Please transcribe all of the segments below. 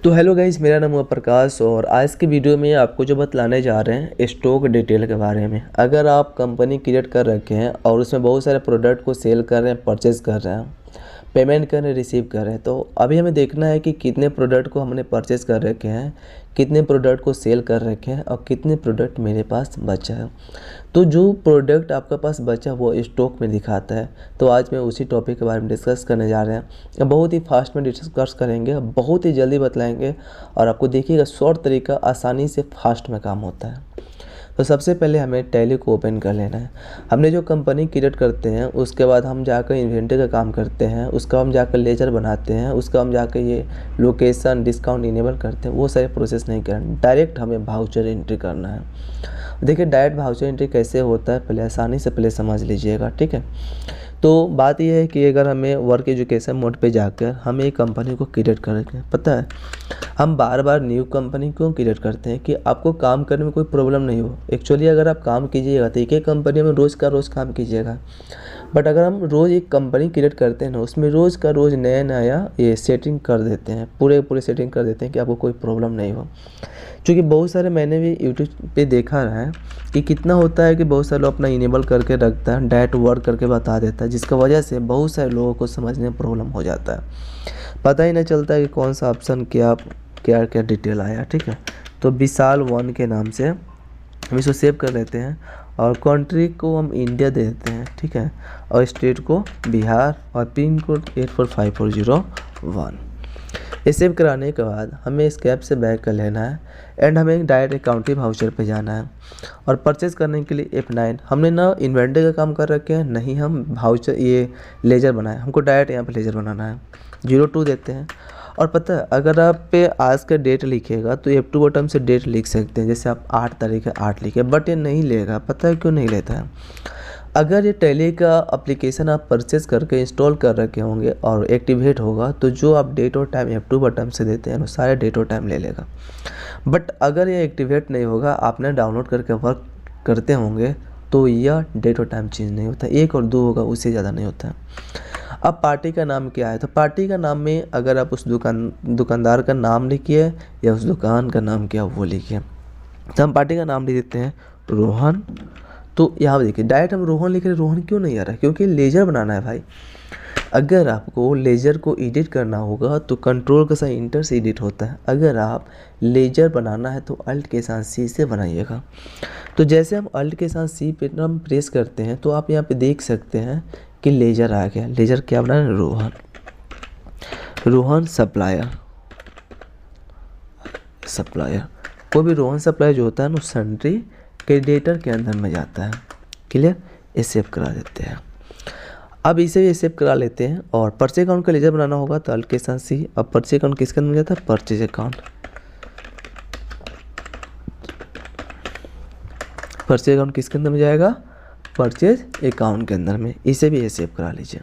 तो hello guys, मेरा नाम है प्रकाश और आज की वीडियो में आपको जो बतलाने जा रहे हैं स्टॉक डिटेल के बारे में। अगर आप कंपनी क्रिएट कर रखे हैं और उसमें बहुत सारे प्रोडक्ट को सेल कर रहे हैं, परचेज़ कर रहे हैं, पेमेंट कर रहे हैं, रिसीव कर रहे हैं, तो अभी हमें देखना है कि कितने प्रोडक्ट को हमने परचेज़ कर रखे हैं, कितने प्रोडक्ट को सेल कर रखे हैं और कितने प्रोडक्ट मेरे पास बचा है। तो जो प्रोडक्ट आपके पास बचा वो स्टॉक में दिखाता है। तो आज मैं उसी टॉपिक के बारे में डिस्कस करने जा रहे हैं। बहुत ही फास्ट में डिस्कस करेंगे, बहुत ही जल्दी बतलाएंगे और आपको देखिएगा शॉर्ट तरीका, आसानी से फास्ट में काम होता है। तो सबसे पहले हमें टैली को ओपन कर लेना है। हमने जो कंपनी क्रिएट करते हैं उसके बाद हम जाकर इन्वेंटरी का काम करते हैं, उसका हम जाकर लेजर बनाते हैं, उसका हम जाकर ये लोकेशन डिस्काउंट इनेबल करते हैं। वो सारे प्रोसेस नहीं करना, डायरेक्ट हमें वाउचर एंट्री करना है। देखिए डायरेक्ट वाउचर एंट्री कैसे होता है पहले आसानी से पहले समझ लीजिएगा, ठीक है। तो बात यह है कि अगर हमें वर्क एजुकेशन मोड पे जाकर हमें एक कंपनी को क्रिएट करेंगे, पता है हम बार बार न्यू कंपनी क्यों क्रिएट करते हैं कि आपको काम करने में कोई प्रॉब्लम नहीं हो। एक्चुअली अगर आप काम कीजिएगा तो एक ही कंपनी में रोज़ का रोज़ काम कीजिएगा, बट अगर हम रोज़ एक कंपनी क्रिएट करते हैं ना, उसमें रोज़ का रोज़ नया नया ये सेटिंग कर देते हैं, पूरे सेटिंग कर देते हैं कि आपको कोई प्रॉब्लम नहीं हो। क्योंकि बहुत सारे मैंने भी यूट्यूब पे देखा है कि कितना होता है कि बहुत सारे लोग अपना इनेबल करके रखता है, डायरेक्ट वर्क करके बता देता है, जिसकी वजह से बहुत सारे लोगों को समझने में प्रॉब्लम हो जाता है, पता ही नहीं चलता है कि कौन सा ऑप्शन क्या क्या डिटेल आया, ठीक है। तो विशाल 1 के नाम से हम इसको सेव कर लेते हैं और कंट्री को हम इंडिया दे देते हैं, ठीक है, और स्टेट को बिहार और पिन कोड 845401। ये सेव कराने के बाद हमें इस कैप से बैक कर लेना है एंड हमें डायरेक्ट अकाउंटिंग वाउचर पे जाना है और परचेज़ करने के लिए F9। हमने ना इन्वेंटरी का काम कर रखे हैं, नहीं हम वाउचर ये लेजर बनाए, हमको डायरेक्ट यहाँ पे लेजर बनाना है। 02 देते हैं और पता है अगर आप पे आज का डेट लिखेगा तो F2 बटन से डेट लिख सकते हैं, जैसे आप 8 तारीख है 8 लिखे, बट ये नहीं लेगा। पता है क्यों नहीं लेता है? अगर ये टैली का एप्लीकेशन आप परचेज़ करके इंस्टॉल कर रखे होंगे और एक्टिवेट होगा तो जो आप डेट और टाइम F2 बटन से देते हैं वो सारे डेट और टाइम ले लेगा। बट अगर ये एक्टिवेट नहीं होगा, आपने डाउनलोड करके वर्क करते होंगे तो यह डेट और टाइम चेंज नहीं होता, 1 और 2 होगा, उससे ज़्यादा नहीं होता है। अब पार्टी का नाम क्या है? तो पार्टी का नाम में अगर आप उस दुकानदार का नाम लिखिए या उस दुकान का नाम क्या वो लिखिए। तो हम पार्टी का नाम लिख देते हैं रोहन। तो यहाँ पर देखिए डायरेक्ट हम रोहन लिख रहे हैं। रोहन क्यों नहीं आ रहा है? क्योंकि लेजर बनाना है भाई। अगर आपको लेजर को एडिट करना होगा तो कंट्रोल के साथ इंटर से एडिट होता है। अगर आप लेजर बनाना है तो अल्ट के साथ सी से बनाइएगा। तो जैसे हम अल्ट के साथ सी पे हम प्रेस करते हैं तो आप यहाँ पे देख सकते हैं कि लेजर आ गया। लेजर क्या बना है? रोहन। रोहन सप्लायर। कोई भी रोहन सप्लायर जो होता है ना सन्ड्री क्रेडिटर के अंदर में जाता है। क्लियर? ये सेव करा देते हैं। अब इसे भी सेव करा लेते हैं और परचेज अकाउंट का लेजर बनाना होगा तो अल्ट के साथ सी। अब परचेज अकाउंट किसके अंदर में जाता है? Purchase account. परचेज अकाउंट किसके अंदर में जाएगा? परचेज अकाउंट के अंदर में। इसे भी सेव करा लीजिए।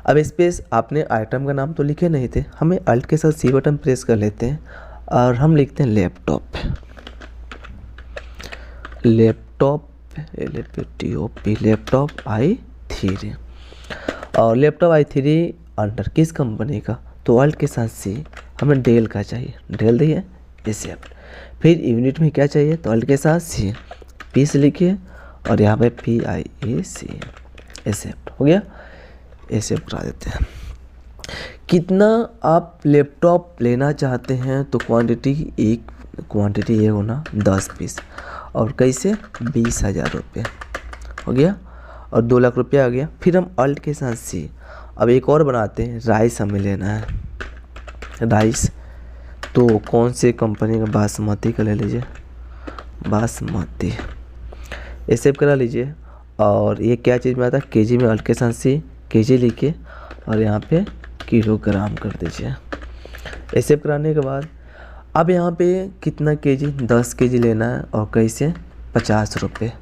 अब स्पेस आपने आइटम का नाम तो लिखे नहीं थे, हमें अल्ट के साथ सी बटन प्रेस कर लेते हैं और हम लिखते हैं लैपटॉप। लैपटॉप i3 और लैपटॉप i3 अंडर किस कंपनी का? तो अल्ट के साथ सी। हमें डेल का चाहिए, डेल दिए एक्सेप्ट। फिर यूनिट में क्या चाहिए? तो अल्ट के साथ सी, पीस लिखिए और यहाँ पे PIAC एक्सेप्ट हो गया। एक्सेप्ट करा देते हैं। कितना आप लैपटॉप लेना चाहते हैं? तो क्वांटिटी एक होना 10 पीस और कैसे? 20,000 रुपये हो गया और 2 लाख रुपया आ गया। फिर हम अल्ट के साथ सी। अब एक और बनाते हैं, राइस हमें लेना है। राइस तो कौन से कंपनी का? बासमती का ले लीजिए, बासमती। ये सेव करा लीजिए और ये क्या चीज़ में आता है? केजी में अल्ट के साथ सी, केजी लिखिए और यहाँ पे किलोग्राम कर दीजिए। ये सेव कराने के बाद अब यहाँ पे कितना केजी? 10 केजी लेना है और कैसे? 50 रुपये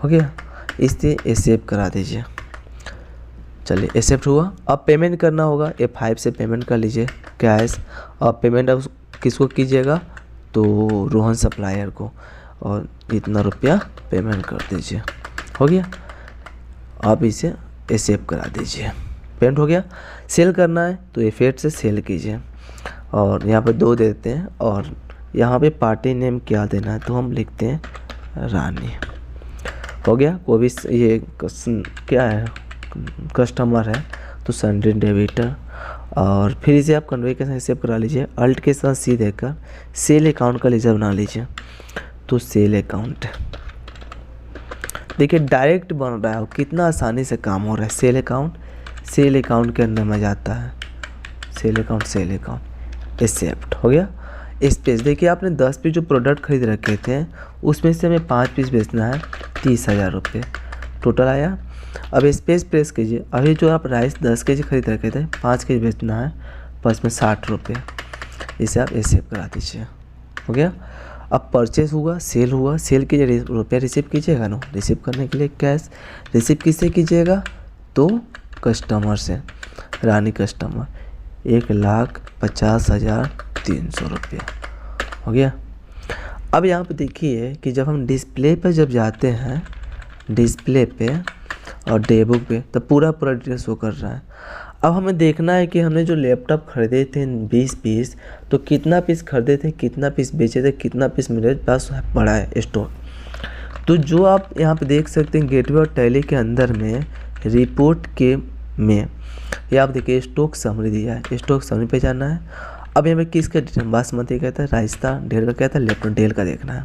हो गया। इससे ये सेव करा दीजिए। चलिए एक्सेप्ट हुआ। अब पेमेंट करना होगा, F5 से पेमेंट कर लीजिए कैश। और पेमेंट अब किसको कीजिएगा? तो रोहन सप्लायर को, और इतना रुपया पेमेंट कर दीजिए। हो गया। अब इसे एक्सेप्ट करा दीजिए। पेमेंट हो गया। सेल करना है तो F8 से सेल कीजिए और यहाँ पे 2 देते हैं और यहाँ पे पार्टी नेम क्या देना है तो हम लिखते हैं रानी। हो गया। कोई भी ये क्या है कस्टमर है तो सन्डे डेबिटर। और फिर इसे आप कन्वे के साथ सेव करा लीजिए। अल्ट के साथ सी देकर सेल अकाउंट का लीजर बना लीजिए। तो सेल अकाउंट देखिए डायरेक्ट बन रहा है और कितना आसानी से काम हो रहा है। सेल अकाउंट के अंदर में जाता है सेल अकाउंट एक्सेप्ट हो गया। स्पेस देखिए आपने 10 पीस जो प्रोडक्ट खरीद रखे थे उसमें से हमें 5 पीस बेचना है 30,000 रुपये टोटल आया। अब स्पेस प्रेस कीजिए। अभी जो आप राइस 10 केजी खरीद रखे थे 5 केजी बेचना है बस में 60 रुपये। इसे आप एक्सेप्ट करा दीजिए। हो गया। अब परचेस हुआ, सेल के रुपया रिसीव कीजिएगा ना। रिसीव करने के लिए कैश रिसीव किससे कीजिएगा तो कस्टमर से, रानी कस्टमर 1,50,300 रुपया हो गया। अब यहाँ पे देखिए कि जब हम डिस्प्ले पे जब जाते हैं डिस्प्ले पे और डेबुक पे तो पूरा डिटेल शो कर रहा है। अब हमें देखना है कि हमने जो लैपटॉप खरीदे थे 20 पीस तो कितना पीस खरीदे थे, कितना पीस बेचे थे, कितना पीस मेरे पास पड़ा है स्टॉक। तो जो आप यहाँ पे देख सकते हैं गेटवे और टैली के अंदर में रिपोर्ट के में ये आप देखिए स्टॉक समरी दिया है। स्टॉक समरी पे जाना है। अब यहाँ पे किसका डिटेल बासमती कहता है, राजस्थान डेल का कहता है, लैपटॉप डेल का देखना है।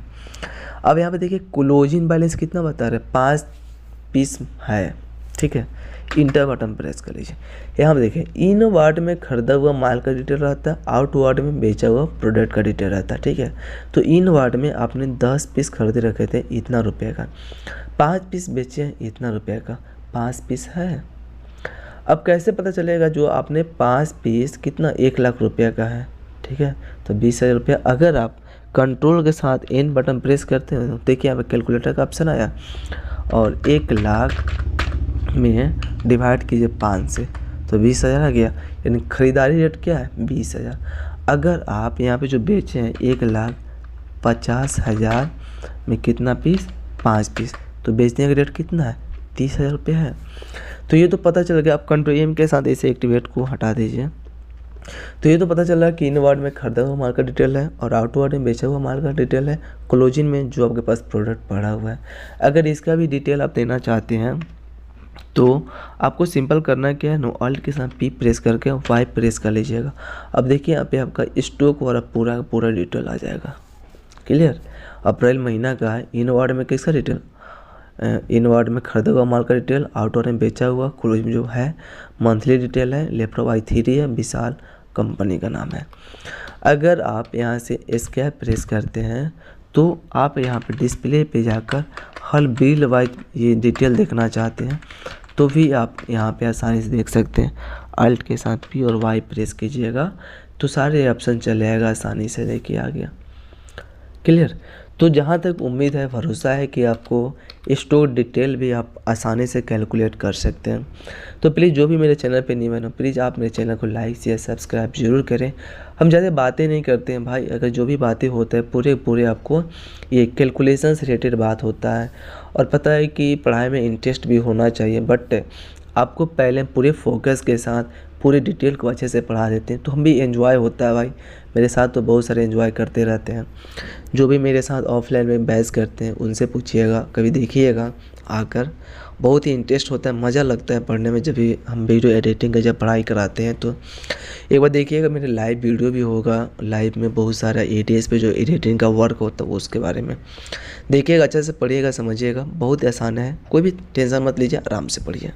अब यहाँ पे देखिए क्लोजिंग बैलेंस कितना बता रहे हैं 5 पीस है। ठीक है। इंटर बटन प्रेस कर लीजिए। यहाँ पे देखिए इन वार्ड में खरीदा हुआ माल का डिटेल रहता है, आउट वार्ड में बेचा हुआ प्रोडक्ट का डिटेल रहता है। ठीक है। तो इन वार्ड में आपने 10 पीस खरीदे रखे थे इतना रुपये का, 5 पीस बेचे हैं इतना रुपये का, 5 पीस है। अब कैसे पता चलेगा जो आपने 5 पीस कितना 1 लाख रुपये का है। ठीक है। तो 20,000 रुपया अगर आप कंट्रोल के साथ एन बटन प्रेस करते हैं तो देखिए यहाँ पे कैलकुलेटर का ऑप्शन आया और 1 लाख में डिवाइड कीजिए 5 से तो 20,000 आ गया। यानी ख़रीदारी रेट क्या है 20,000। अगर आप यहाँ पे जो बेचे हैं 1,50,000 में कितना पीस 5 पीस तो बेचने का रेट कितना है 30,000 रुपये है। तो ये तो पता चल गया। आप कंट्रोल एम के साथ इसे एक्टिवेट को हटा दीजिए। तो ये तो पता चला कि इन वार्ड में खरीदा हुआ माल का डिटेल है और आउट वार्ड में बेचा हुआ माल का डिटेल है, क्लोजिंग में जो आपके पास प्रोडक्ट पड़ा हुआ है। अगर इसका भी डिटेल आप देना चाहते हैं तो आपको सिंपल करना क्या है नो अल्ट के साथ पी प्रेस करके वाई प्रेस कर लीजिएगा। अब देखिए यहाँ पे आपका स्टॉक वाला पूरा डिटेल आ जाएगा। क्लियर। अप्रैल महीना का है। इन वार्ड में किसका डिटेल, इन वार्ड में खरीदा हुआ माल का डिटेल, आउट वार्ड में बेचा हुआ, क्लोज में जो है मंथली डिटेल है, लैपटॉप i3 है, विशाल कंपनी का नाम है। अगर आप यहाँ से एस्केप प्रेस करते हैं तो आप यहाँ पे डिस्प्ले पे जाकर हर बिल वाइज ये डिटेल देखना चाहते हैं तो भी आप यहाँ पे आसानी से देख सकते हैं। अल्ट के साथ पी और वाई प्रेस कीजिएगा तो सारे ऑप्शन चले आएगा आसानी से। देखिए आ गया। क्लियर। तो जहाँ तक उम्मीद है भरोसा है कि आपको स्टॉक डिटेल भी आप आसानी से कैलकुलेट कर सकते हैं। तो प्लीज़ जो भी मेरे चैनल पे नहीं बनो प्लीज़ आप मेरे चैनल को लाइक शेयर सब्सक्राइब जरूर करें। हम ज़्यादा बातें नहीं करते हैं भाई। अगर जो भी बातें होते हैं पूरे आपको ये कैलकुलेशन से रिलेटेड बात होता है। और पता है कि पढ़ाई में इंटरेस्ट भी होना चाहिए बट आपको पहले पूरे फोकस के साथ पूरे डिटेल को अच्छे से पढ़ा देते हैं तो हम भी एंजॉय होता है भाई। मेरे साथ तो बहुत सारे एंजॉय करते रहते हैं। जो भी मेरे साथ ऑफलाइन में बैच करते हैं उनसे पूछिएगा, कभी देखिएगा आकर। बहुत ही इंटरेस्ट होता है, मज़ा लगता है पढ़ने में। जब भी हम वीडियो एडिटिंग का जब पढ़ाई कराते हैं तो एक बार देखिएगा मेरे लाइव वीडियो भी होगा। लाइव में बहुत सारा ATS पे जो एडिटिंग का वर्क होता है उसके बारे में देखिएगा। अच्छे से पढ़िएगा, समझिएगा। बहुत आसान है, कोई भी टेंशन मत लीजिए, आराम से पढ़िए।